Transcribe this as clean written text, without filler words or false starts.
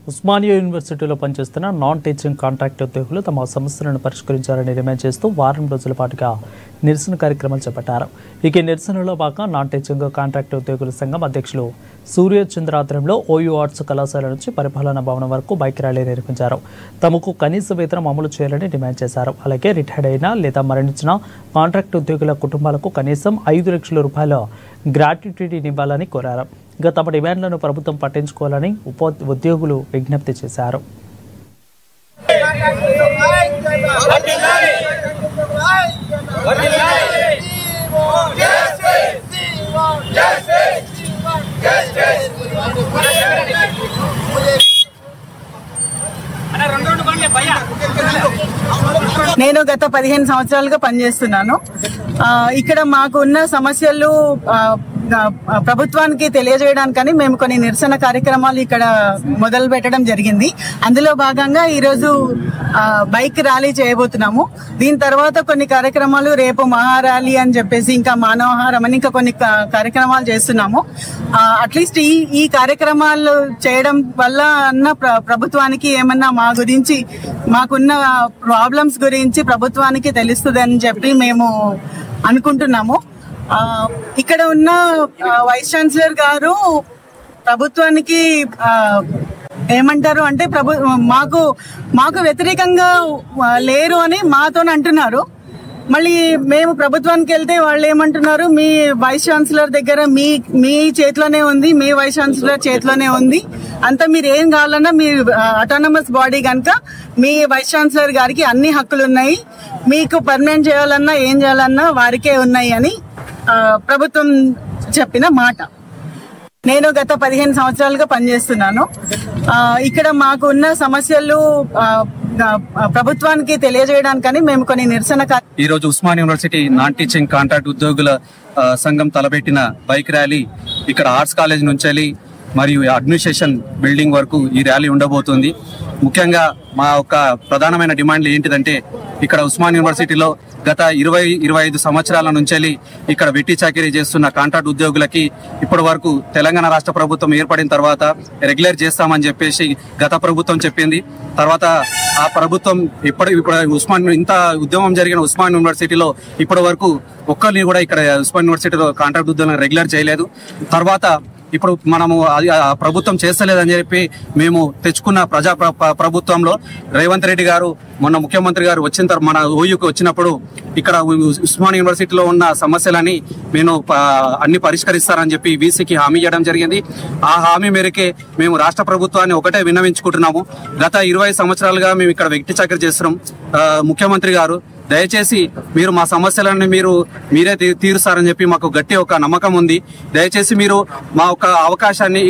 ఉస్మానియా యూనివర్సిటీలో పనిచేస్తున్న non teaching contract ఉద్యోగులు తమ సమస్యలను పరిష్కరించాలని డిమాండ్ చేస్తూ వారం రోజుల పాటుగా నిరసన కార్యక్రమాలు చేపట్టారు. ఈ నిరసనలో భాగంగా నాన్ టీచింగ్ కాంట్రాక్ట్ ఉద్యోగుల సంఘం అధ్యక్షులు సూర్యచంద్ర ఆధ్వర్యంలో ఓయూ ఆర్ట్స్ కళాశాల నుంచి పరిపాలనా భవనం వరకు బైక్ ర్యాలీ నిర్వహించారు. తమకు కనీస వేతనం అమలు చేయాలని డిమాండ్ చేశారు. అలాగే రిటైర్డ్ అయిన లేదా మరణించిన కాంట్రాక్ట్ ఉద్యోగుల కుటుంబాలకు కనీసం 5 లక్షల రూపాయల గ్రాట్యుటీ ఇవ్వాలని కోరారు. ఇక తమ డిమాండ్లను ప్రభుత్వం పట్టించుకోవాలని ఉద్యోగులు విజ్ఞప్తి చేశారు. నేను గత 15 సంవత్సరాలుగా పనిచేస్తున్నాను. ఇక్కడ మాకు ఉన్న సమస్యలు ప్రభుత్వానికి తెలియజేయడానికని మేము కొన్ని నిరసన కార్యక్రమాలు ఇక్కడ మొదలు పెట్టడం జరిగింది. అందులో భాగంగా ఈరోజు బైక్ ర్యాలీ చేయబోతున్నాము. దీని తర్వాత కొన్ని కార్యక్రమాలు రేపు మహా ర్యాలీ అని చెప్పేసి ఇంకా మానవహారం అని ఇంకా కొన్ని కార్యక్రమాలు చేస్తున్నాము. అట్లీస్ట్ ఈ కార్యక్రమాలు చేయడం వల్ల అన్న ప్రభుత్వానికి ఏమన్నా మా గురించి మాకున్న ప్రాబ్లమ్స్ గురించి ప్రభుత్వానికి తెలుస్తుందని చెప్పి మేము అనుకుంటున్నాము. ఇక్కడ ఉన్న వైస్ ఛాన్సలర్ గారు ప్రభుత్వానికి ఏమంటారు అంటే మాకు వ్యతిరేకంగా లేరు అని మాతో అంటున్నారు. మళ్ళీ మేము ప్రభుత్వానికి వెళ్తే వాళ్ళు ఏమంటున్నారు, మీ వైస్ ఛాన్సలర్ దగ్గర మీ చేతిలోనే ఉంది, మీ వైస్ ఛాన్సలర్ చేతిలోనే ఉంది, అంతా మీరు ఏం కావాలన్నా మీ అటానమస్ బాడీ కనుక మీ వైస్ ఛాన్సలర్ గారికి అన్ని హక్కులు ఉన్నాయి, మీకు పర్మనెంట్ చేయాలన్నా ఏం చేయాలన్నా వారికే ఉన్నాయి అని ప్రభుత్వం చెప్పిన మాట. నేను గత 15 సంవత్సరాలుగా పనిచేస్తున్నాను. ఇక్కడ మాకు ఉన్న సమస్యలు ప్రభుత్వానికి తెలియజేయడానికని మేము కొన్ని నిరసన ఈ రోజు Osmania university non teaching contract ఉద్యోగుల సంఘం తలపెట్టిన బైక్ ర్యాలీ ఇక్కడ ఆర్ట్స్ కాలేజ్ నుంచి మరియు అడ్మినిస్ట్రేషన్ బిల్డింగ్ వరకు ఈ ర్యాలీ ఉండబోతుంది. ముఖ్యంగా మా యొక్క ప్రధానమైన డిమాండ్లు ఏంటిదంటే, ఇక్కడ ఉస్మానియా యూనివర్సిటీలో గత 20-25 సంవత్సరాల నుంచి ఇక్కడ వెట్టి చాకిరీ చేస్తున్న కాంట్రాక్ట్ ఉద్యోగులకి ఇప్పటి వరకు తెలంగాణ రాష్ట్ర ప్రభుత్వం ఏర్పడిన తర్వాత రెగ్యులర్ చేస్తామని చెప్పేసి గత ప్రభుత్వం చెప్పింది. తర్వాత ఆ ప్రభుత్వం ఇప్పుడు ఇంత ఉద్యమం జరిగిన ఉస్మానియా యూనివర్సిటీలో ఇప్పటి వరకు ఒక్కరిని కూడా ఇక్కడ ఉస్మానియా యూనివర్సిటీలో కాంట్రాక్ట్ ఉద్యోగులను రెగ్యులర్ చేయలేదు. తర్వాత ఇప్పుడు మనము అది ప్రభుత్వం చేస్తలేదని చెప్పి మేము తెచ్చుకున్న ప్రభుత్వంలో రేవంత్ రెడ్డి గారు మొన్న ముఖ్యమంత్రి గారు వచ్చిన తర్వాత మన ఓయూకి వచ్చినప్పుడు ఇక్కడ ఉస్మానియా యూనివర్సిటీలో ఉన్న సమస్యలని నేను అన్ని పరిష్కరిస్తారని చెప్పి వీసీకి హామీ ఇవ్వడం జరిగింది. ఆ హామీ మేరకే మేము రాష్ట్ర ప్రభుత్వాన్ని ఒకటే విన్నవించుకుంటున్నాము. గత 20 సంవత్సరాలుగా మేము ఇక్కడ వెట్టి చాకరీ చేస్తున్నాం. ముఖ్యమంత్రి గారు దయచేసి మీరు మా సమస్యలను మీరే తీరుస్తారని చెప్పి మాకు గట్టి ఒక నమ్మకం ఉంది. దయచేసి మీరు మా ఒక అవకాశాన్ని